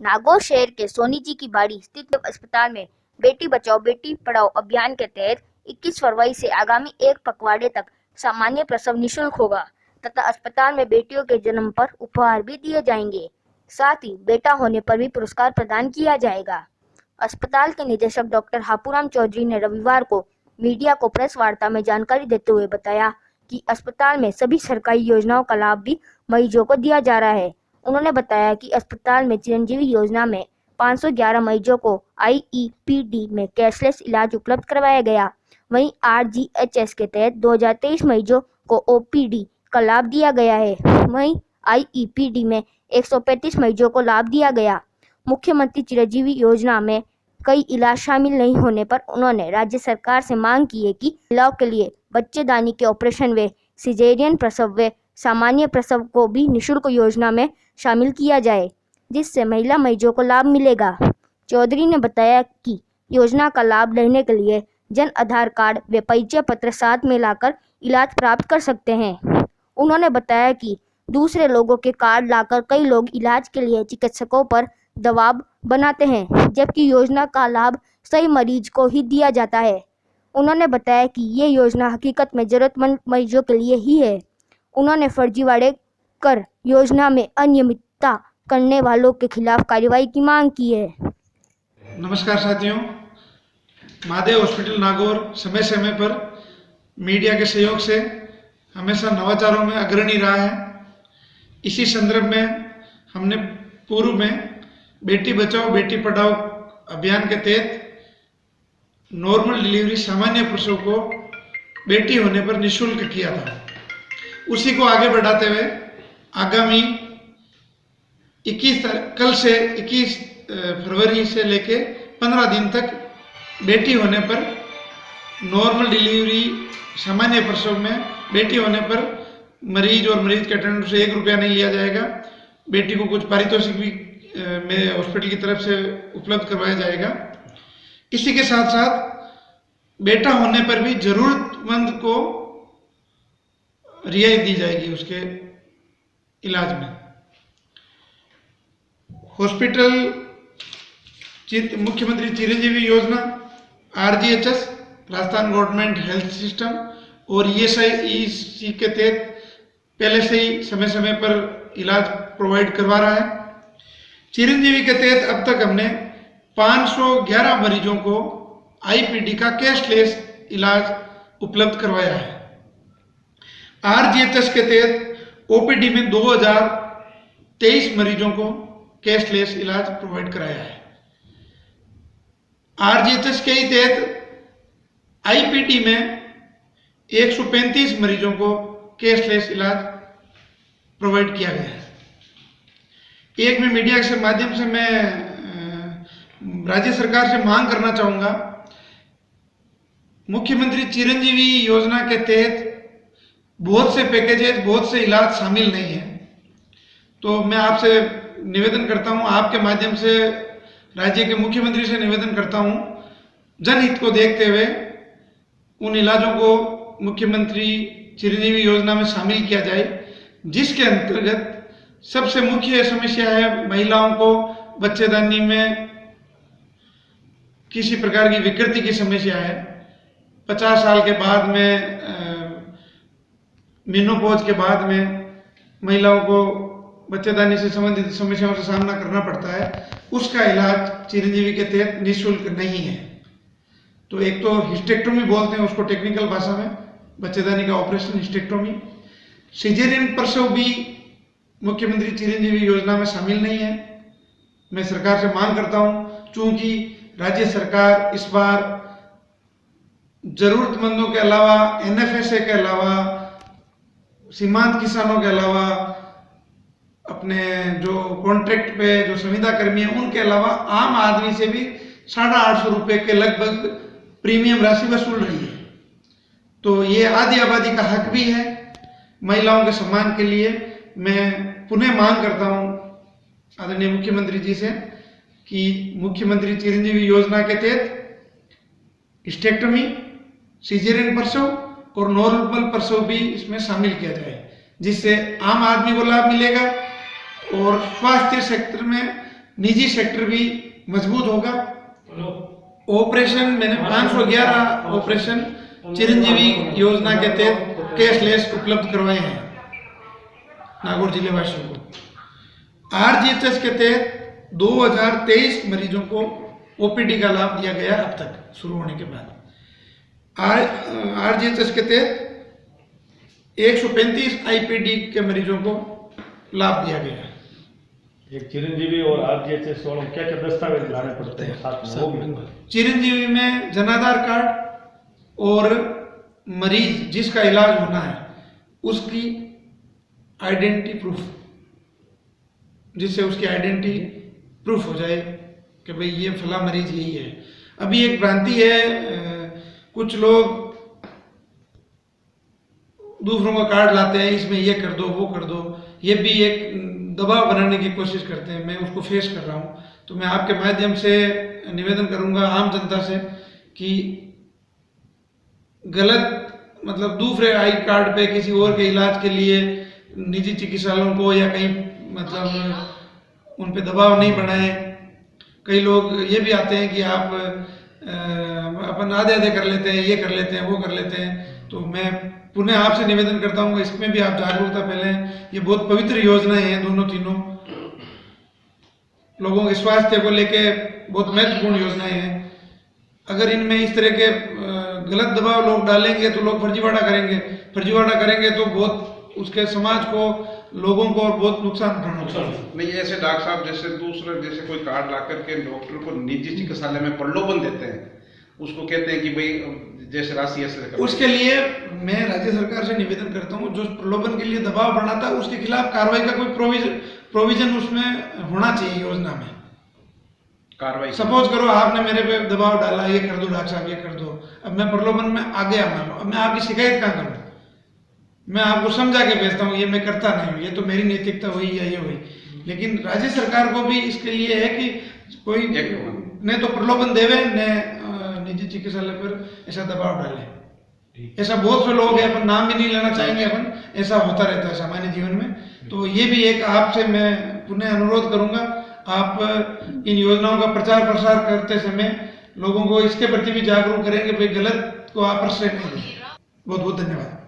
नागौर शहर के सोनी जी की बाड़ी स्थित अस्पताल में बेटी बचाओ बेटी पढ़ाओ अभियान के तहत 21 फरवरी से आगामी एक पखवाड़े तक सामान्य प्रसव निःशुल्क होगा तथा अस्पताल में बेटियों के जन्म पर उपहार भी दिए जाएंगे। साथ ही बेटा होने पर भी पुरस्कार प्रदान किया जाएगा। अस्पताल के निदेशक डॉक्टर हापूराम चौधरी ने रविवार को मीडिया को प्रेस वार्ता में जानकारी देते हुए बताया कि अस्पताल में सभी सरकारी योजनाओं का लाभ भी मरीजों को दिया जा रहा है। उन्होंने बताया कि अस्पताल में चिरंजीवी योजना में 511 मरीजों को IEPD में कैशलेस इलाज उपलब्ध करवाया गया। वहीं RGHS के तहत 2023 मरीजों को OPD का लाभ दिया गया है। वहीं IEPD में 135 मरीजों को लाभ दिया गया। मुख्यमंत्री चिरंजीवी योजना में कई इलाज शामिल नहीं होने पर उन्होंने राज्य सरकार से मांग की है कि महिलाओं के लिए बच्चेदानी के ऑपरेशन व सिजेरियन प्रसव व सामान्य प्रसव को भी निःशुल्क योजना में शामिल किया जाए, जिससे महिला मरीजों को लाभ मिलेगा। चौधरी ने बताया कि योजना का लाभ लेने के लिए जन आधार कार्ड व परिचय पत्र साथ में लाकर इलाज प्राप्त कर सकते हैं। उन्होंने बताया कि दूसरे लोगों के कार्ड लाकर कई लोग इलाज के लिए चिकित्सकों पर दबाव बनाते हैं, जबकि योजना का लाभ सही मरीज को ही दिया जाता है। उन्होंने बताया कि ये योजना हकीकत में जरूरतमंद मरीजों के लिए ही है। उन्होंने फर्जीवाड़े कर योजना में अनियमितता करने वालों के खिलाफ कार्रवाई की मांग की है। नमस्कार साथियों, महादेव हॉस्पिटल नागौर समय समय पर मीडिया के सहयोग से हमेशा नवाचारों में अग्रणी रहा है। इसी संदर्भ में हमने पूर्व में बेटी बचाओ बेटी पढ़ाओ अभियान के तहत नॉर्मल डिलीवरी सामान्य प्रसव को बेटी होने पर निःशुल्क किया था। उसी को आगे बढ़ाते हुए आगामी 21 फरवरी से लेके 15 दिन तक बेटी होने पर नॉर्मल डिलीवरी सामान्य प्रसव में बेटी होने पर मरीज और मरीज के अटेंडेंट से 1 रुपया नहीं लिया जाएगा। बेटी को कुछ पारितोषिक भी में हॉस्पिटल की तरफ से उपलब्ध करवाया जाएगा। इसी के साथ साथ बेटा होने पर भी जरूरतमंद को रियायत दी जाएगी उसके इलाज में। हॉस्पिटल मुख्यमंत्री चिरंजीवी योजना, RGHS Rajasthan government health system और ESI के तहत पहले से ही समय समय पर इलाज प्रोवाइड करवा रहा है। चिरंजीवी के तहत अब तक हमने 511 मरीजों को IPD का कैशलेस इलाज उपलब्ध करवाया है। RGHS के तहत OPD में 2023 मरीजों को कैशलेस इलाज प्रोवाइड कराया है। RGHS के ही तहत IPD में 135 मरीजों को कैशलेस इलाज प्रोवाइड किया गया है। एक में मीडिया के माध्यम से मैं राज्य सरकार से मांग करना चाहूंगा, मुख्यमंत्री चिरंजीवी योजना के तहत बहुत से पैकेजेस, बहुत से इलाज शामिल नहीं है। तो मैं आपसे निवेदन करता हूं, आपके माध्यम से राज्य के मुख्यमंत्री से निवेदन करता हूं, जनहित को देखते हुए उन इलाजों को मुख्यमंत्री चिरंजीवी योजना में शामिल किया जाए, जिसके अंतर्गत सबसे मुख्य समस्या है महिलाओं को बच्चेदानी में किसी प्रकार की विकृति की समस्या है। 50 साल के बाद में मेनोपॉज के बाद में महिलाओं को बच्चेदानी से संबंधित समस्याओं से सामना करना पड़ता है। उसका इलाज चिरंजीवी के तहत निःशुल्क नहीं है। तो एक तो हिस्टेक्टोमी बोलते हैं उसको टेक्निकल भाषा में, बच्चेदानी का ऑपरेशन हिस्टेक्टोमी। सिजेरियन प्रसव भी मुख्यमंत्री चिरंजीवी योजना में शामिल नहीं है। मैं सरकार से मांग करता हूं, चूंकि राज्य सरकार इस बार जरूरतमंदों के अलावा, NFSA के अलावा, सीमांत किसानों के अलावा, अपने जो कॉन्ट्रैक्ट पे जो संविदा कर्मी है उनके अलावा आम आदमी से भी 850 रुपए के लगभग प्रीमियम राशि वसूल रही है। तो ये आधी आबादी का हक भी है। महिलाओं के सम्मान के लिए मैं पुनः मांग करता हूं आदरणीय मुख्यमंत्री जी से कि मुख्यमंत्री चिरंजीवी योजना के तहत हिस्टेक्टोमी, सिजेरियन प्रसव और नॉर्मल प्रसव भी इसमें शामिल किया जाए, जिससे आम आदमी को लाभ मिलेगा और स्वास्थ्य क्षेत्र में निजी सेक्टर भी मजबूत होगा। ऑपरेशन मैंने 511 ऑपरेशन चिरंजीवी योजना के तहत कैशलेस उपलब्ध करवाए हैं नागौर जिले वासियों को। आरजीएचएस के तहत 2023 मरीजों को ओपीडी का लाभ दिया गया अब तक शुरू होने के बाद। आरजीएचएस के तहत 135 आईपीडी के मरीजों को लाभ दिया गया। एक चिरंजीवी और आरजीएचएस वालों क्या क्या दस्तावेज लाने पड़ते हैं साथ में? चिरंजीवी में जनाधार कार्ड और मरीज जिसका इलाज होना है उसकी आइडेंटिटी प्रूफ, जिससे उसकी आइडेंटिटी प्रूफ हो जाए कि भाई ये फला मरीज यही है। अभी एक भ्रांति है, कुछ लोग दूसरों का कार्ड लाते हैं, इसमें ये कर दो वो कर दो, ये भी एक दबाव बनाने की कोशिश करते हैं। मैं उसको फेस कर रहा हूँ, तो मैं आपके माध्यम से निवेदन करूंगा आम जनता से कि गलत मतलब दूसरे आई कार्ड पे किसी और के इलाज के लिए निजी चिकित्सालयों को या कहीं मतलब उन पे दबाव नहीं बनाएं। कई लोग ये भी आते हैं कि आप अपन आधे आधे कर लेते हैं, ये कर लेते हैं वो कर लेते हैं। तो मैं पुनः आपसे निवेदन करता हूँ इसमें भी आप जागरूकता फैलें। ये बहुत पवित्र योजनाएं हैं, दोनों तीनों लोगों के स्वास्थ्य को लेके बहुत महत्वपूर्ण योजनाएं हैं। अगर इनमें इस तरह के गलत दबाव लोग डालेंगे तो लोग फर्जीवाड़ा करेंगे तो बहुत उसके समाज को लोगों को और बहुत नुकसान उठाना होगा। नहीं, ऐसे डॉक्टर साहब जैसे कोई कार्ड ला करके डॉक्टर को निजी चिकित्सालय में प्रलोभन देते हैं, उसको कहते हैं कि भाई जैसे राशि ऐसे, उसके लिए मैं राज्य सरकार से निवेदन करता हूँ जो प्रलोभन के लिए दबाव बनाता है उसके खिलाफ कार्रवाई का कोई प्रोविजन उसमें होना चाहिए योजना में। कार्रवाई सपोज करो आपने मेरे पे दबाव डाला, ये कर दो डॉक्टर साहब ये कर दो, अब मैं प्रलोभन में आ गया, अब मैं आपकी शिकायत कहाँ करूँ? मैं आपको समझा के भेजता हूँ, ये मैं करता नहीं हूँ, ये तो मेरी नैतिकता हुई या ये हुई। लेकिन राज्य सरकार को भी इसके लिए है कि कोई न तो प्रलोभन देवे न निजी चिकित्सालय पर ऐसा दबाव डाले। ऐसा बहुत से लोग हैं, अपन नाम भी नहीं लेना चाहेंगे, अपन ऐसा होता रहता है सामान्य जीवन में। तो ये भी एक आपसे मैं पुनः अनुरोध करूंगा, आप इन योजनाओं का प्रचार प्रसार करते समय लोगों को इसके प्रति भी जागरूक करेंगे, भाई गलत को आप प्रश्रय नहीं दें। बहुत बहुत धन्यवाद।